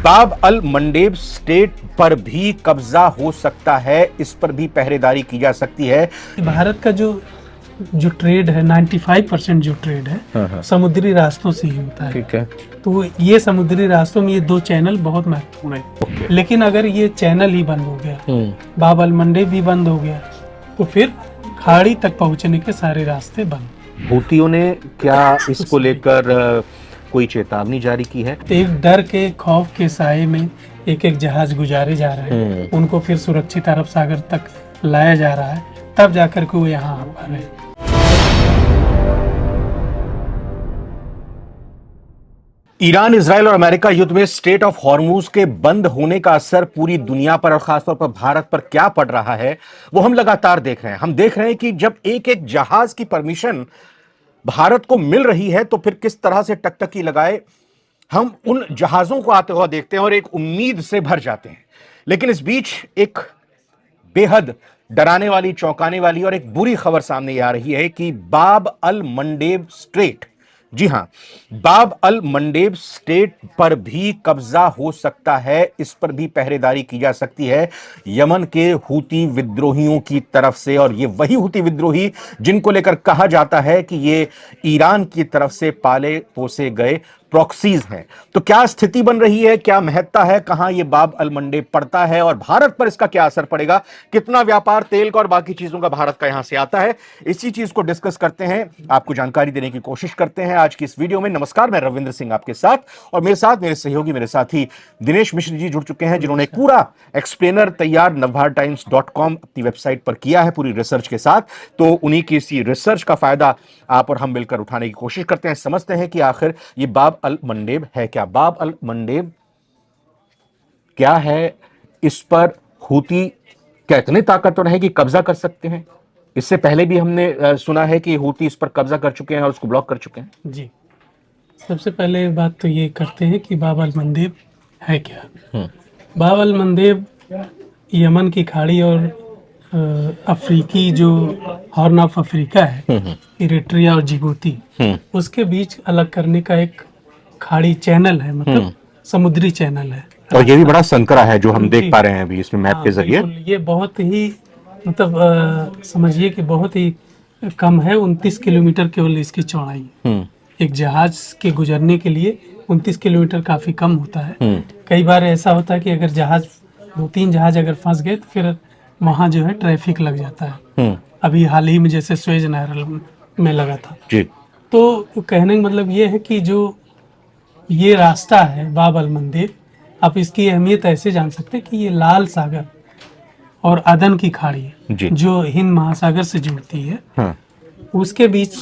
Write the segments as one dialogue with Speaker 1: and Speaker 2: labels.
Speaker 1: बाब अल Mandeb straight पर भी कब्जा हो सकता है, इस पर भी पहरेदारी की जा सकती है।
Speaker 2: भारत का जो ट्रेड है 95% जो ट्रेड है समुद्री रास्तों से ही होता है।
Speaker 1: ठीक है।
Speaker 2: तो ये समुद्री रास्तों में ये दो चैनल बहुत महत्वपूर्ण है। लेकिन अगर ये चैनल ही बंद हो गया, बाब अल मंडेब भी बंद हो गया, तो फिर खाड़ी तक पहुंचने के सारे रास्ते बंद।
Speaker 1: हूतियों ने क्या इसको लेकर कोई चेतावनी जारी की है?
Speaker 2: तो एक डर के खौफ के साए में एक एक जहाज गुजारे जा रहे हैं, उनको फिर सुरक्षित अरब सागर तक लाया जा रहा है, तब जाकर के वो यहाँ आ पा रहे हैं।
Speaker 1: ईरान, इजराइल और अमेरिका युद्ध में स्ट्रेट ऑफ हॉर्मूज के बंद होने का असर पूरी दुनिया पर और खासतौर पर भारत पर क्या पड़ रहा है, वो हम लगातार देख रहे हैं। हम देख रहे हैं कि जब एक एक जहाज की परमिशन भारत को मिल रही है तो फिर किस तरह से टकटकी लगाए हम उन जहाजों को आते हुए देखते हैं और एक उम्मीद से भर जाते हैं। लेकिन इस बीच एक बेहद डराने वाली, चौंकाने वाली और एक बुरी खबर सामने आ रही है कि बाब अल मंडेब स्ट्रेट, जी हां, बाब अल मंडेब स्ट्रेट पर भी कब्जा हो सकता है, इस पर भी पहरेदारी की जा सकती है यमन के हूती विद्रोहियों की तरफ से। और ये वही हूती विद्रोही जिनको लेकर कहा जाता है कि ये ईरान की तरफ से पाले पोसे गए प्रॉक्सीज हैं। तो क्या स्थिति बन रही है, क्या महत्ता है, कहां यह बाब अल मंडेब पड़ता है और भारत पर इसका क्या असर पड़ेगा, कितना व्यापार तेल का और बाकी चीजों का भारत का यहां से आता है, इसी चीज को डिस्कस करते हैं, आपको जानकारी देने की कोशिश करते हैं आज की इस वीडियो में। नमस्कार, मैं रविंद्र सिंह आपके साथ, और मेरे साथ मेरे सहयोगी, मेरे साथी दिनेश मिश्र जी जुड़ चुके हैं, जिन्होंने पूरा एक्सप्लेनर तैयार navbharattimes.com अपनी वेबसाइट पर किया है पूरी रिसर्च के साथ। तो उन्हीं की इसी रिसर्च का फायदा आप और हम मिलकर उठाने की कोशिश करते हैं, समझते हैं कि आखिर ये बाब अल मंडेब है क्या। बाब अल मंडेब क्या है, इस पर हूती क्या इतने ताकतवर है कि कब्जा कर सकते हैं? इससे पहले भी हमने सुना है कि हूती इस पर कब्जा कर चुके हैं और उसको ब्लॉक कर चुके हैं।
Speaker 2: जी, सबसे पहले बात तो ये करते हैं कि बाब अल मंडेब है क्या। बाब अल मंडेब यमन की खाड़ी और अफ्रीकी जो हॉर्न ऑफ अफ्रीका है, इरिट्रिया और जिबूती, उसके बीच अलग करने का एक खाड़ी चैनल है, मतलब समुद्री चैनल है।
Speaker 1: और ये भी बड़ा संकरा है जो हम देख पा रहे हैं अभी इसमें मैप के जरिए।
Speaker 2: ये बहुत ही मतलब समझिए कि बहुत ही कम है, 29 किलोमीटर केवल इसकी चौड़ाई है। एक जहाज के गुजरने के लिए 29 किलोमीटर काफी कम होता है। कई बार ऐसा होता है कि अगर जहाज 2-3 जहाज अगर फंस गए तो फिर वहाँ जो है ट्रैफिक लग जाता है। अभी हाल ही में जैसे स्वेज नहर में लगा था
Speaker 1: जी।
Speaker 2: तो कहने का मतलब ये है कि जो ये रास्ता है बाब अल मंडेब, आप इसकी अहमियत ऐसे जान सकते हैं कि ये लाल सागर और अदन की खाड़ी जो हिंद महासागर से जुड़ती है, उसके बीच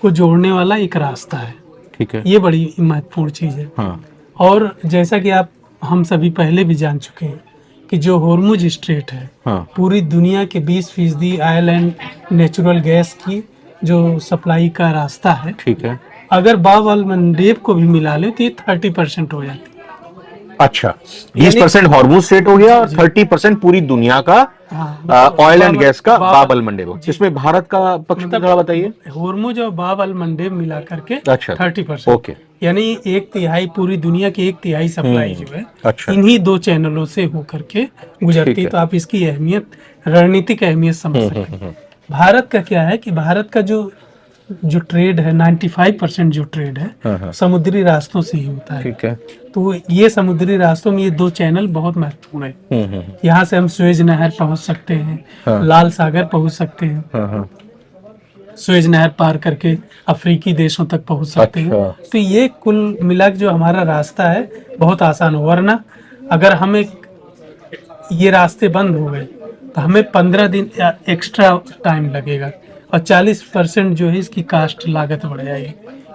Speaker 2: को जोड़ने वाला एक रास्ता है।
Speaker 1: ठीक है,
Speaker 2: ये बड़ी महत्वपूर्ण चीज है। और जैसा कि हम सभी पहले भी जान चुके हैं कि जो होर्मुज स्ट्रेट है, पूरी दुनिया के 20% ऑयल एंड नेचुरल गैस की जो सप्लाई का रास्ता है। ठीक है, अगर बाब अल मंडेब को भी मिला ले तो ये 30% हो जाती है।
Speaker 1: अच्छा, 20% हॉर्मुज स्ट्रेट हो गया और 30% पूरी दुनिया का ऑयल एंड गैस का बाब अल मंडेब। इसमें भारत का पक्ष थोड़ा बताइए।
Speaker 2: होर्मुज और बाब अल मंडेब मिला करके 30%।
Speaker 1: ओके,
Speaker 2: यानी 1/3 पूरी दुनिया की 1/3 सप्लाई जो है इन्हीं दो चैनलों से होकर के गुजरती है। तो आप इसकी अहमियत, रणनीतिक अहमियत समझ सकते हैं। भारत का क्या है कि भारत का जो ट्रेड है 95% जो ट्रेड है समुद्री रास्तों से ही होता है।
Speaker 1: ठीक है।
Speaker 2: तो ये समुद्री रास्तों में ये दो चैनल बहुत महत्वपूर्ण है। यहाँ से हम स्वेज नहर पहुंच सकते हैं, लाल सागर पहुंच सकते हैं, स्वेज नहर पार करके अफ्रीकी देशों तक पहुंच सकते हैं। तो ये कुल मिला जो हमारा रास्ता है बहुत आसान हो। वरना अगर हमें ये रास्ते बंद हो गए तो हमें 15 दिन एक्स्ट्रा टाइम लगेगा और 40% जो है इसकी कास्ट लागत बढ़ जाएगी।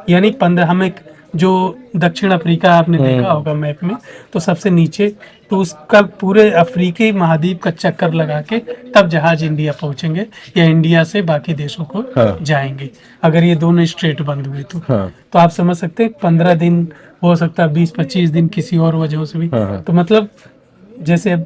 Speaker 2: यानी 15 हमें जो दक्षिण अफ्रीका आपने देखा होगा मैप में, तो सबसे नीचे, तो उसका पूरे अफ्रीकी महाद्वीप का चक्कर लगा के तब जहाज इंडिया पहुंचेंगे या इंडिया से बाकी देशों को जाएंगे। अगर ये दोनों स्ट्रेट बंद हुए तो आप समझ सकते हैं 15 दिन हो सकता है, 20-25 दिन किसी और वजह से भी। तो मतलब जैसे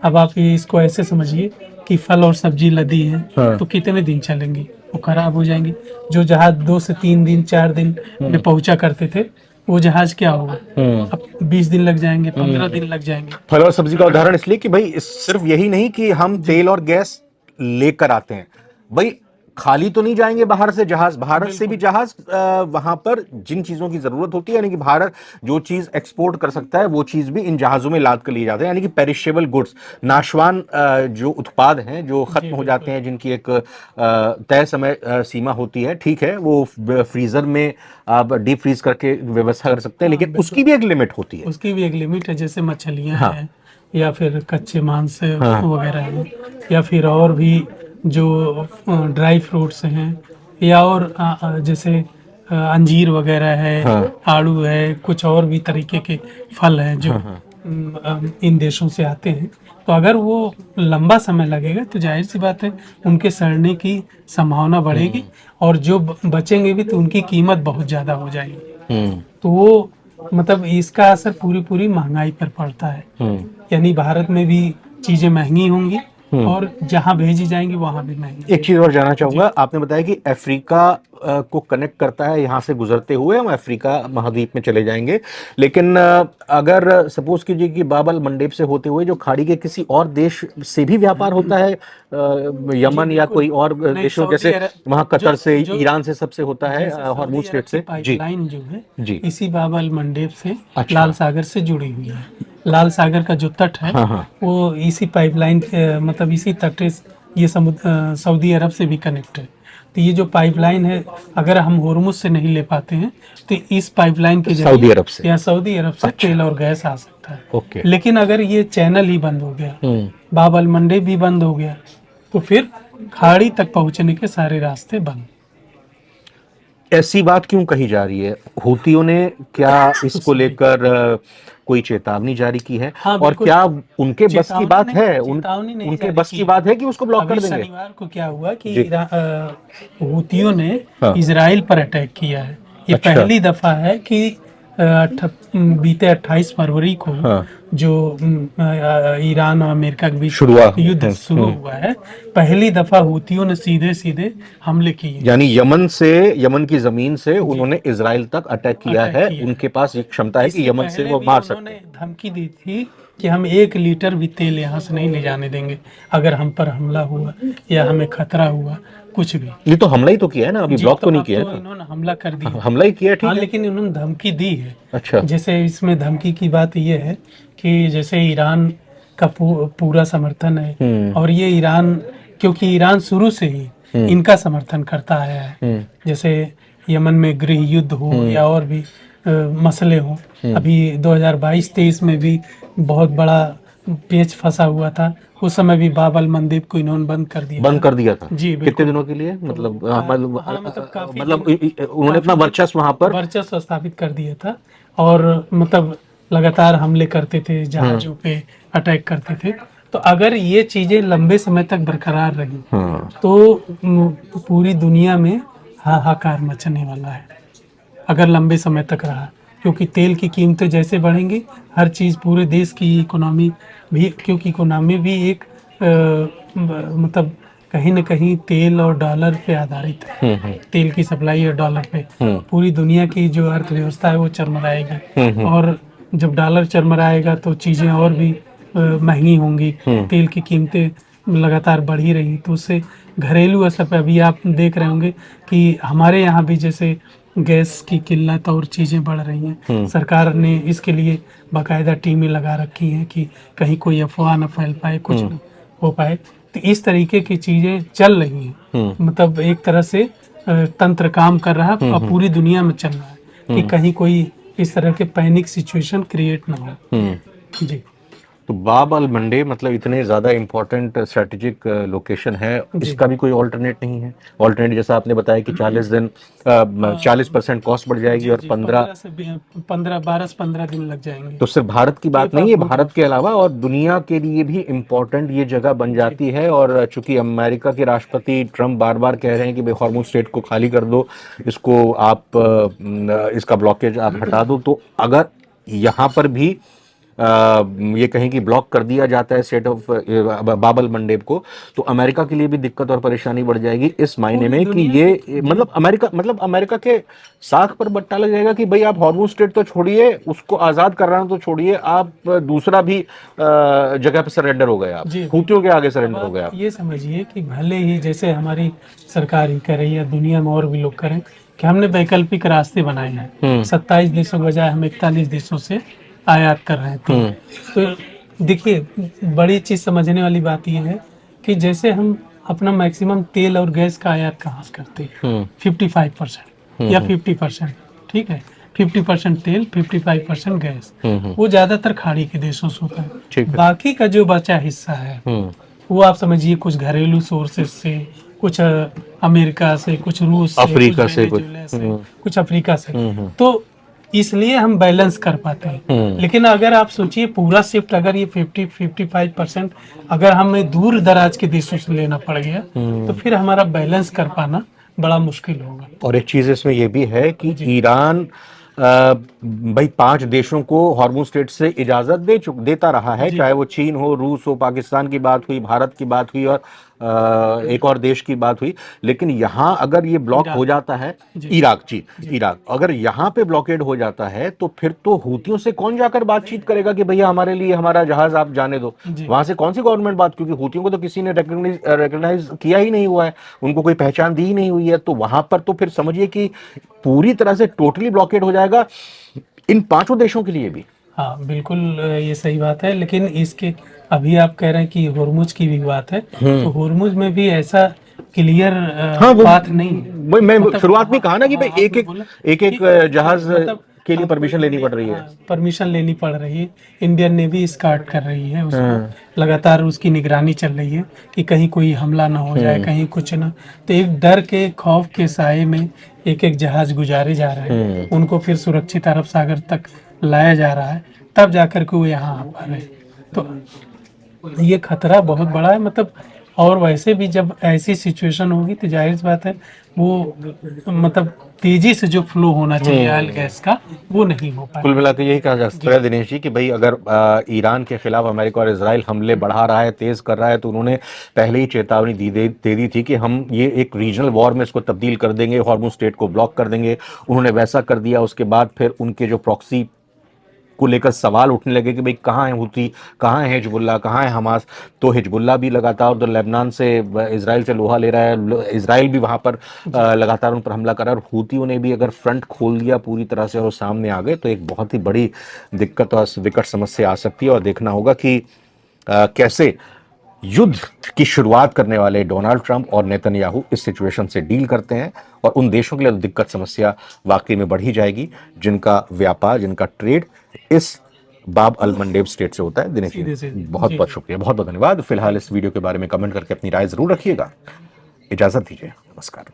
Speaker 2: अब आप ये इसको ऐसे समझिए कि फल और सब्जी लदी है तो कितने दिन चलेंगी, वो खराब हो जाएंगी। जो जहाज 2 से 3 दिन 4 दिन में पहुंचा करते थे वो जहाज क्या होगा, अब 20 दिन लग जाएंगे, 15 दिन लग जाएंगे।
Speaker 1: फल और सब्जी का उदाहरण इसलिए कि भाई सिर्फ यही नहीं कि हम तेल और गैस लेकर आते हैं, भाई खाली तो नहीं जाएंगे बाहर से जहाज, भारत से भी जहाज वहां पर जिन चीजों की जरूरत होती है, यानी कि भारत जो चीज एक्सपोर्ट कर सकता है वो चीज भी इन जहाजों में लाद कर लिए जाते हैं, यानी कि पेरिशेबल गुड्स, नाशवान जो उत्पाद हैं जो खत्म हो जाते हैं, जिनकी एक तय समय सीमा होती है, ठीक है, वो फ्रीजर में आप डीप फ्रीज करके व्यवस्था कर सकते हैं, लेकिन उसकी भी एक लिमिट होती है।
Speaker 2: उसकी भी एक लिमिट है, जैसे मछलियां
Speaker 1: हाँ।
Speaker 2: हैं या फिर कच्चे मांस
Speaker 1: हाँ।
Speaker 2: वगैरह हैं, या फिर और भी जो ड्राई फ्रूट्स हैं, या और जैसे अंजीर वगैरह है,
Speaker 1: हाँ।
Speaker 2: आड़ू है, कुछ और भी तरीके के फल हैं जो इन देशों से आते हैं। तो अगर वो लंबा समय लगेगा तो जाहिर सी बात है उनके सड़ने की संभावना बढ़ेगी, और जो बचेंगे भी तो उनकी कीमत बहुत ज़्यादा हो जाएगी। तो वो मतलब इसका असर पूरी पूरी महंगाई पर पड़ता है, यानी भारत में भी चीजें महंगी होंगी और जहां भेजी जाएंगी वहां भी महंगी।
Speaker 1: एक चीज और जानना चाहूंगा, आपने बताया कि अफ्रीका को कनेक्ट करता है, यहां से गुजरते हुए हम अफ्रीका महाद्वीप में चले जाएंगे, लेकिन अगर सपोज कीजिए कि बाब अल मंडेब से होते हुए जो खाड़ी के किसी और देश से भी व्यापार होता है, यमन या कोई और देशों, जैसे वहां कतर से, ईरान से, सबसे होता है, हॉर्मुज स्ट्रेट से, जी
Speaker 2: पाइपलाइन जो है
Speaker 1: जी,
Speaker 2: इसी बाब अल मंडेब से
Speaker 1: अच्छा।
Speaker 2: लाल सागर से जुड़ी हुई है। लाल सागर का जो तट है
Speaker 1: हाँ हाँ,
Speaker 2: वो इसी पाइपलाइन मतलब इसी तट ये सऊदी अरब से भी कनेक्ट है। तो ये जो पाइपलाइन है, अगर हम होर्मुज से नहीं ले पाते हैं तो इस पाइपलाइन के
Speaker 1: सऊदी
Speaker 2: जरिए
Speaker 1: अरब से,
Speaker 2: या सऊदी अरब से तेल और गैस आ सकता है।
Speaker 1: ओके।
Speaker 2: लेकिन अगर ये चैनल ही बंद हो गया, बाब अल मंडेब भी बंद हो गया, तो फिर खाड़ी तक पहुंचने के सारे रास्ते बंद।
Speaker 1: ऐसी बात क्यों कही जा रही है? हूतियों ने क्या इसको लेकर कोई चेतावनी जारी की है?
Speaker 2: हाँ,
Speaker 1: और
Speaker 2: बिल्कुल।
Speaker 1: क्या उनके बस की बात है,
Speaker 2: चेतावनी नहीं
Speaker 1: उनके
Speaker 2: जारी
Speaker 1: बस
Speaker 2: की
Speaker 1: की
Speaker 2: है।
Speaker 1: बात है कि उसको ब्लॉक
Speaker 2: अभी
Speaker 1: कर देंगे?
Speaker 2: शनिवार को क्या हुआ कि
Speaker 1: जी।
Speaker 2: हूतियों ने
Speaker 1: हाँ।
Speaker 2: इजराइल पर अटैक किया है। ये
Speaker 1: अच्छा।
Speaker 2: पहली दफा है कि बीते 28 फरवरी को
Speaker 1: हाँ।
Speaker 2: जो ईरान और अमेरिका के बीच युद्ध शुरू हुआ है, पहली दफा हूतियों ने सीधे सीधे हमले किए।
Speaker 1: यानी यमन की जमीन से उन्होंने इजराइल तक अटैक किया है। उनके पास एक क्षमता है कि यमन से वो मार सकते हैं।
Speaker 2: धमकी दी थी कि हम 1 लीटर भी तेल यहाँ से नहीं ले जाने देंगे अगर हम पर हमला हुआ या हमें खतरा हुआ, कुछ भी।
Speaker 1: ये तो हमला ही तो किया है ना, अभी ब्लॉक तो नहीं किया है ना?
Speaker 2: इन्होंने हमला कर दिया।
Speaker 1: हमला ही किया, ठीक
Speaker 2: हाँ,
Speaker 1: है,
Speaker 2: लेकिन इन्होंने धमकी दी है।
Speaker 1: अच्छा।
Speaker 2: जैसे इसमें धमकी की बात ये है कि जैसे ईरान का पूरा समर्थन है, और ये ईरान, क्योंकि ईरान शुरू से ही इनका समर्थन करता आया है, जैसे यमन में गृह युद्ध हो या और भी मसले हो। अभी 2022-23 में भी बहुत बड़ा पेच फंसा हुआ था, उस समय भी बाब अल मंडेब को इन्होंने बंद कर दिया था। जी,
Speaker 1: कितने दिनों के लिए? मतलब
Speaker 2: काफी
Speaker 1: मतलब उन्होंने अपना वर्चस्व वहां पर
Speaker 2: वर्चस्व स्थापित कर दिया था, और मतलब लगातार हमले करते थे, जहाजों पे अटैक करते थे। तो अगर ये चीजें लंबे समय तक बरकरार रही तो पूरी दुनिया में हाहाकार मचने वाला है, अगर लंबे समय तक रहा। क्योंकि तेल की कीमतें जैसे बढ़ेंगी, हर चीज़, पूरे देश की इकोनॉमी भी, क्योंकि इकोनॉमी भी एक मतलब कहीं न कहीं तेल और डॉलर पे आधारित है। तेल की सप्लाई और डॉलर पे पूरी दुनिया की जो अर्थव्यवस्था है वो चरमराएगी, और जब डॉलर चरमराएगा तो चीज़ें और भी महंगी होंगी। तेल की कीमतें लगातार बढ़ ही रही, तो उससे घरेलू असर पे अभी आप देख रहे होंगे कि हमारे यहाँ भी जैसे गैस की किल्लत और चीज़ें बढ़ रही हैं। सरकार ने इसके लिए बाकायदा टीमें लगा रखी हैं कि कहीं कोई अफवाह न फैल पाए, कुछ न हो पाए। तो इस तरीके की चीज़ें चल रही हैं, मतलब एक तरह से तंत्र काम कर रहा है और पूरी दुनिया में चल रहा है कि कहीं कोई इस तरह के पैनिक सिचुएशन क्रिएट ना हो। जी।
Speaker 1: तो बाब अल मंडेब मतलब इतने ज़्यादा इम्पोर्टेंट स्ट्रेटेजिक लोकेशन है, इसका भी कोई ऑल्टरनेट नहीं है? ऑल्टरनेट जैसा आपने बताया कि 40% कॉस्ट बढ़ जाएगी और
Speaker 2: 12 से 15 दिन लग जाएंगे।
Speaker 1: तो सिर्फ भारत की बात नहीं है, भारत के अलावा और दुनिया के लिए भी इम्पोर्टेंट ये जगह बन जाती है। और चूंकि अमेरिका के राष्ट्रपति ट्रंप बार बार कह रहे हैं कि भाई हॉर्मुज स्ट्रेट को खाली कर दो, इसको आप इसका ब्लॉकेज आप हटा दो, तो अगर यहाँ पर भी ये कहीं की ब्लॉक कर दिया जाता है स्टेट ऑफ बाबल मंडेब को, तो अमेरिका के लिए भी दिक्कत और परेशानी बढ़ जाएगी इस मायने में कि ये मतलब अमेरिका के साख पर बट्टा लग जाएगा कि भाई आप हॉर्मुज स्ट्रेट तो छोड़िए, उसको आजाद कराना तो छोड़िए, आप दूसरा भी जगह पे सरेंडर हो गए, आप
Speaker 2: जी।
Speaker 1: हूतियों के आगे सरेंडर
Speaker 2: अब
Speaker 1: हो गए
Speaker 2: आप
Speaker 1: आप।
Speaker 2: ये समझिए कि भले ही जैसे हमारी सरकार ही करे या दुनिया में और भी लोग करें कि हमने वैकल्पिक रास्ते बनाए हैं, 27 देशों के बजाय हम 41 देशों से आयात कर रहे थे। तो देखिए, बड़ी चीज समझने वाली बात यह है कि जैसे हम अपना मैक्सिमम तेल और गैस का आयात कहाँ से करते हैं, 55% या 50%, ठीक है, 50% तेल, 55% गैस, वो ज्यादातर खाड़ी के देशों से होता है। बाकी का जो बचा हिस्सा है वो आप समझिए कुछ घरेलू सोर्सेस से, कुछ अमेरिका से, कुछ रूस से,
Speaker 1: अफ्रीका से,
Speaker 2: वेनेजुएला से, कुछ अफ्रीका से। तो इसलिए हम बैलेंस कर पाते हैं। लेकिन अगर आप सोचिए पूरा शिफ्ट अगर ये 55% अगर हमें दूर दराज के देशों से लेना पड़ गया तो फिर हमारा बैलेंस कर पाना बड़ा मुश्किल होगा।
Speaker 1: और एक चीज इसमें यह भी है कि ईरान भाई 5 देशों को हॉर्मुज स्ट्रेट से इजाजत देता रहा है, चाहे वो चीन हो, रूस हो, पाकिस्तान की बात हुई, भारत की बात हुई और एक और देश की बात हुई। लेकिन यहां अगर ये ब्लॉक हो जाता है, इराक अगर यहां पे ब्लॉकेड हो जाता है तो फिर तो हूतियों से कौन जाकर बातचीत करेगा कि भैया हमारे लिए हमारा जहाज आप जाने दो। वहां से कौन सी गवर्नमेंट बात, क्योंकि हूतियों को तो किसी ने रिकॉग्नाइज किया ही नहीं हुआ है, उनको कोई पहचान दी ही नहीं हुई है। तो वहां पर तो फिर समझिए कि पूरी तरह से टोटली ब्लॉकेड हो जाएगा इन 5 देशों के लिए भी।
Speaker 2: हाँ बिल्कुल, ये सही बात है। लेकिन इसके अभी आप कह रहे हैं कि होर्मुज की भी बात है, तो होर्मुज में भी ऐसा क्लियर बात नहीं है।
Speaker 1: मैं शुरुआत में कहा ना कि भाई एक जहाज के लिए परमिशन लेनी पड़ रही है,
Speaker 2: परमिशन लेनी पड़ रही है। इंडियन नेवी स्काउट कर रही है उसको, लगातार उसकी निगरानी चल रही है कि कहीं कोई हमला ना हो जाए, कहीं कुछ ना। तो एक डर के खौफ के साए में एक एक जहाज गुजारे जा रहे हैं, उनको फिर सुरक्षित अरब सागर तक लाया जा रहा है, तब जाकर के वो यहाँ आ पा रहे हैं। तो ये खतरा बहुत बड़ा है, मतलब। और वैसे भी जब ऐसी सिचुएशन होगी तो जाहिर सी बात है वो मतलब तेजी से जो फ्लो होना चाहिए ऑयल गैस का वो नहीं हो पाएगा।
Speaker 1: कुल मिलाकर यही कहा जा सकता है दिनेश जी कि भाई अगर ईरान के खिलाफ अमेरिका और इजराइल हमले बढ़ा रहा है, तेज कर रहा है, तो उन्होंने पहले ही चेतावनी दे दी थी कि हम ये एक रीजनल वॉर में इसको तब्दील कर देंगे, हॉर्मुज स्ट्रेट को ब्लॉक कर देंगे। उन्होंने वैसा कर दिया। उसके बाद फिर उनके जो प्रॉक्सी को लेकर सवाल उठने लगे कि भाई कहाँ है हुती, कहाँ है हिजबुल्ला, कहाँ है हमास। तो हिजबुल्ला भी लगातार उधर लेबनान से इजराइल से लोहा ले रहा है, इजराइल भी वहां पर लगातार उन पर हमला कर रहा है, और हुतियों ने भी अगर फ्रंट खोल दिया पूरी तरह से और वो सामने आ गए तो एक बहुत ही बड़ी दिक्कत और विकट समस्या आ सकती है। और देखना होगा कि कैसे युद्ध की शुरुआत करने वाले डोनाल्ड ट्रंप और नेतन्याहू इस सिचुएशन से डील करते हैं। और उन देशों के लिए दिक्कत समस्या वाकई में बढ़ी जाएगी जिनका व्यापार, जिनका ट्रेड इस बाब अल मंडेब स्टेट से होता है। दिनेश जी बहुत बहुत शुक्रिया, बहुत बहुत धन्यवाद। फिलहाल इस वीडियो के बारे में कमेंट करके अपनी राय जरूर रखिएगा। इजाजत दीजिए, नमस्कार।